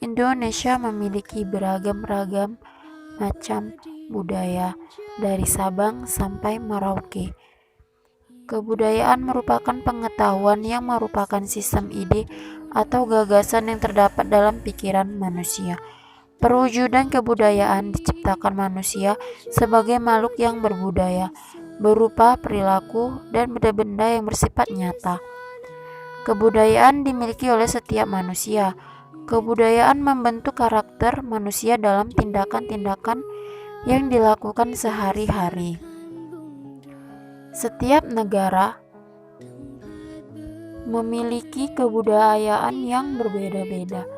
Indonesia memiliki beragam-ragam macam budaya dari Sabang sampai Merauke. Kebudayaan merupakan pengetahuan yang merupakan sistem ide atau gagasan yang terdapat dalam pikiran manusia. Perwujudan kebudayaan diciptakan manusia sebagai makhluk yang berbudaya, berupa perilaku dan benda-benda yang bersifat nyata. Kebudayaan dimiliki oleh setiap manusia. Kebudayaan membentuk karakter manusia dalam tindakan-tindakan yang dilakukan sehari-hari. Setiap negara memiliki kebudayaan yang berbeda-beda.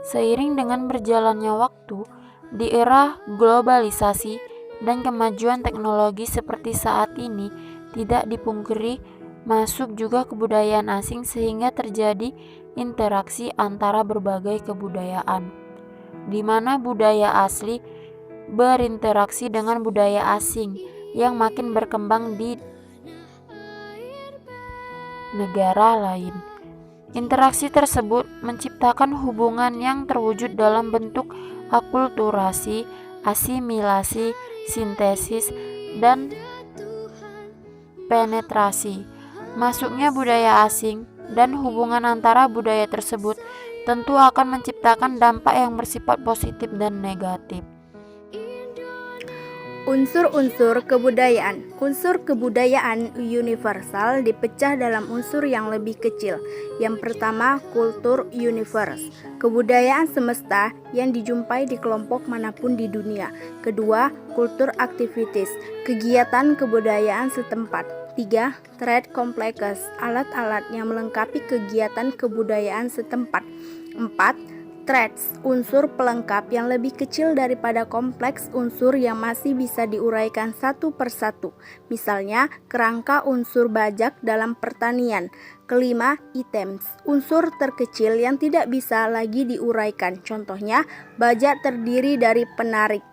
Seiring dengan berjalannya waktu, di era globalisasi dan kemajuan teknologi seperti saat ini, tidak dipungkiri masuk juga kebudayaan asing sehingga terjadi interaksi antara berbagai kebudayaan, di mana budaya asli berinteraksi dengan budaya asing yang makin berkembang di negara lain. Interaksi tersebut menciptakan hubungan yang terwujud dalam bentuk akulturasi, asimilasi, sintesis, dan penetrasi. Masuknya budaya asing dan hubungan antara budaya tersebut tentu akan menciptakan dampak yang bersifat positif dan negatif. Unsur-unsur kebudayaan. Unsur kebudayaan universal dipecah dalam unsur yang lebih kecil. Yang pertama, kultur universe, kebudayaan semesta yang dijumpai di kelompok manapun di dunia. Kedua, kultur activities, kegiatan kebudayaan setempat. 3. Trade complexes, alat-alat yang melengkapi kegiatan kebudayaan setempat. 4. Traits, unsur pelengkap yang lebih kecil daripada kompleks unsur yang masih bisa diuraikan satu persatu. Misalnya, kerangka unsur bajak dalam pertanian. Kelima, items, unsur terkecil yang tidak bisa lagi diuraikan. Contohnya, bajak terdiri dari penarik.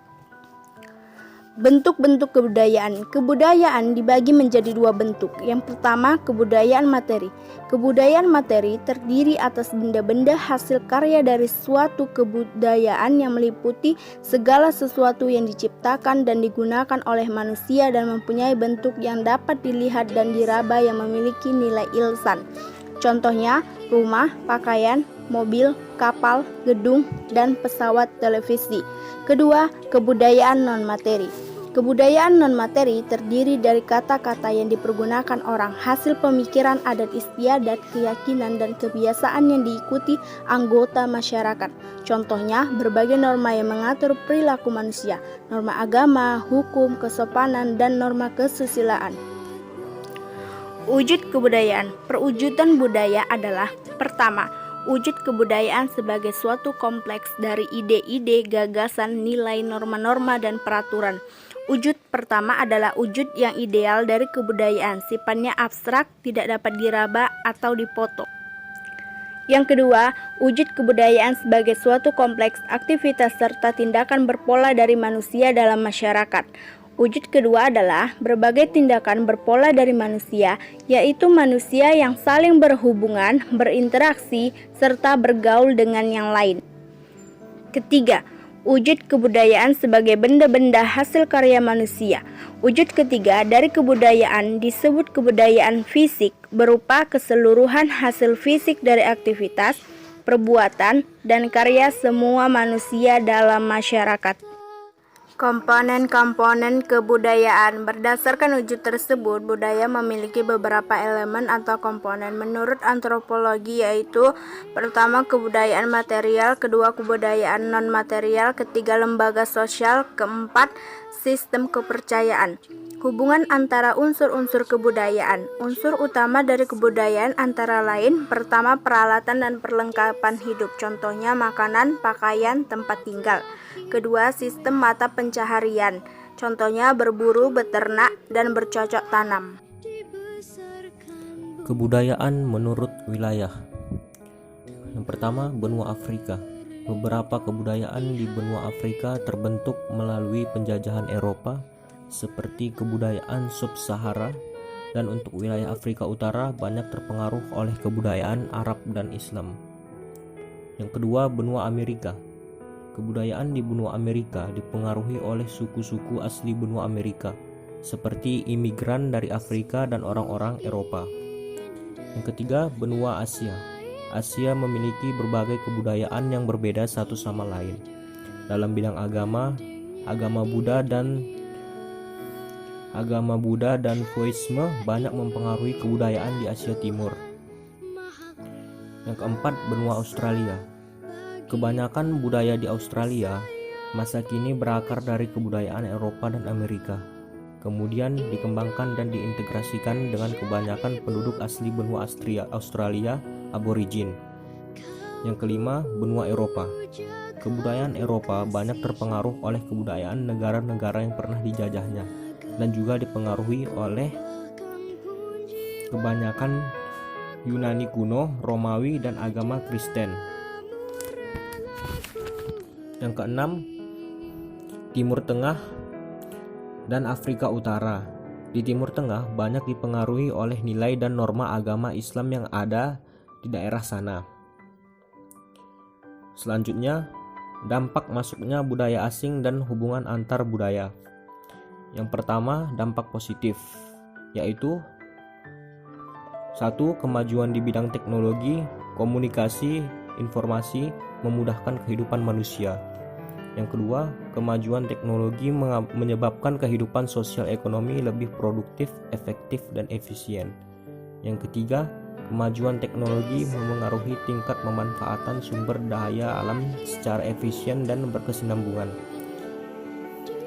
Bentuk-bentuk kebudayaan. Kebudayaan dibagi menjadi dua bentuk. Yang pertama, kebudayaan materi. Kebudayaan materi terdiri atas benda-benda hasil karya dari suatu kebudayaan yang meliputi segala sesuatu yang diciptakan dan digunakan oleh manusia dan mempunyai bentuk yang dapat dilihat dan diraba yang memiliki nilai ilsan. Contohnya, rumah, pakaian, mobil, kapal, gedung, dan pesawat televisi. Kedua, kebudayaan non-materi. Kebudayaan non-materi terdiri dari kata-kata yang dipergunakan orang, hasil pemikiran, adat istiadat, keyakinan, dan kebiasaan yang diikuti anggota masyarakat. Contohnya, berbagai norma yang mengatur perilaku manusia, norma agama, hukum, kesopanan, dan norma kesusilaan. Wujud kebudayaan. Perwujudan budaya adalah: pertama, wujud kebudayaan sebagai suatu kompleks dari ide-ide, gagasan, nilai, norma-norma, dan peraturan. Wujud pertama adalah wujud yang ideal dari kebudayaan, sifatnya abstrak, tidak dapat diraba atau dipoto. Yang kedua, wujud kebudayaan sebagai suatu kompleks aktivitas serta tindakan berpola dari manusia dalam masyarakat. Wujud kedua adalah berbagai tindakan berpola dari manusia, yaitu manusia yang saling berhubungan, berinteraksi, serta bergaul dengan yang lain. Ketiga, wujud kebudayaan sebagai benda-benda hasil karya manusia. Wujud ketiga dari kebudayaan disebut kebudayaan fisik, berupa keseluruhan hasil fisik dari aktivitas, perbuatan, dan karya semua manusia dalam masyarakat. Komponen-komponen kebudayaan. Berdasarkan wujud tersebut, budaya memiliki beberapa elemen atau komponen menurut antropologi, yaitu: pertama, kebudayaan material, kedua, kebudayaan non-material, ketiga, lembaga sosial, keempat, sistem kepercayaan. Hubungan antara unsur-unsur kebudayaan. Unsur utama dari kebudayaan antara lain: pertama, peralatan dan perlengkapan hidup, contohnya makanan, pakaian, tempat tinggal. Kedua, sistem mata pencaharian. Contohnya berburu, beternak, dan bercocok tanam. Kebudayaan menurut wilayah. Yang pertama, benua Afrika. Beberapa kebudayaan di benua Afrika terbentuk melalui penjajahan Eropa, seperti kebudayaan sub-Sahara, dan untuk wilayah Afrika Utara banyak terpengaruh oleh kebudayaan Arab dan Islam. Yang kedua, benua Amerika. Kebudayaan di benua Amerika dipengaruhi oleh suku-suku asli benua Amerika, seperti imigran dari Afrika dan orang-orang Eropa. Yang ketiga, benua Asia. Asia memiliki berbagai kebudayaan yang berbeda satu sama lain. Dalam bidang agama Buddha dan Buddhisme banyak mempengaruhi kebudayaan di Asia Timur. Yang keempat, benua Australia. Kebanyakan budaya di Australia masa kini berakar dari kebudayaan Eropa dan Amerika, kemudian dikembangkan dan diintegrasikan dengan kebanyakan penduduk asli benua Australia aborigin. Yang kelima, benua Eropa. Kebudayaan Eropa banyak terpengaruh oleh kebudayaan negara-negara yang pernah dijajahnya dan juga dipengaruhi oleh kebanyakan Yunani kuno, Romawi, dan agama Kristen. Yang keenam, Timur Tengah dan Afrika Utara. Di Timur Tengah banyak dipengaruhi oleh nilai dan norma agama Islam yang ada di daerah sana. Selanjutnya, dampak masuknya budaya asing dan hubungan antar budaya. Yang pertama, dampak positif, yaitu 1. Kemajuan di bidang teknologi, komunikasi, informasi memudahkan kehidupan manusia. Yang kedua, kemajuan teknologi menyebabkan kehidupan sosial ekonomi lebih produktif, efektif, dan efisien. Yang ketiga, kemajuan teknologi memengaruhi tingkat pemanfaatan sumber daya alam secara efisien dan berkesinambungan.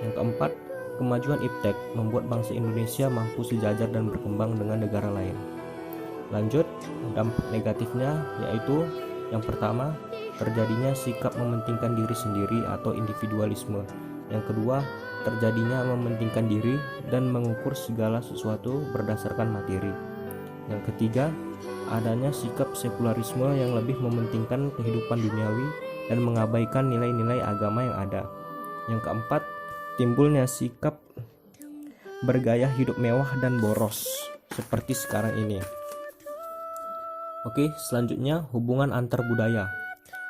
Yang keempat, kemajuan iptek membuat bangsa Indonesia mampu sejajar dan berkembang dengan negara lain. Lanjut, dampak negatifnya yaitu yang pertama, terjadinya sikap mementingkan diri sendiri atau individualisme. Yang kedua, terjadinya mementingkan diri dan mengukur segala sesuatu berdasarkan materi. Yang ketiga, adanya sikap sekularisme yang lebih mementingkan kehidupan duniawi dan mengabaikan nilai-nilai agama yang ada. Yang keempat, timbulnya sikap bergaya hidup mewah dan boros seperti sekarang ini. Oke, selanjutnya hubungan antar budaya.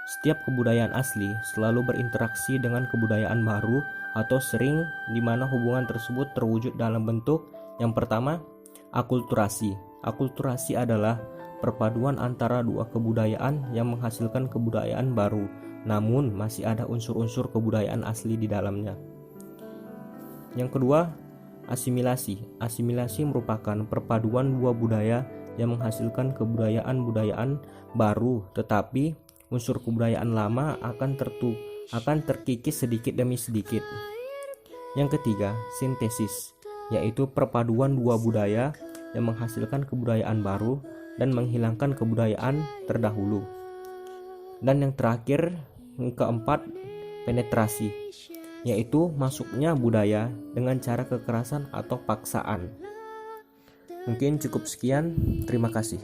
Setiap kebudayaan asli selalu berinteraksi dengan kebudayaan baru atau sering di mana hubungan tersebut terwujud dalam bentuk yang pertama, akulturasi. Akulturasi adalah perpaduan antara dua kebudayaan yang menghasilkan kebudayaan baru, namun masih ada unsur-unsur kebudayaan asli di dalamnya. Yang kedua, asimilasi. Asimilasi merupakan perpaduan dua budaya yang menghasilkan kebudayaan-budayaan baru, tetapi unsur kebudayaan lama akan terkikis sedikit demi sedikit. Yang ketiga, sintesis, yaitu perpaduan dua budaya yang menghasilkan kebudayaan baru dan menghilangkan kebudayaan terdahulu. Dan yang terakhir, yang keempat, penetrasi, yaitu masuknya budaya dengan cara kekerasan atau paksaan. Mungkin cukup sekian, terima kasih.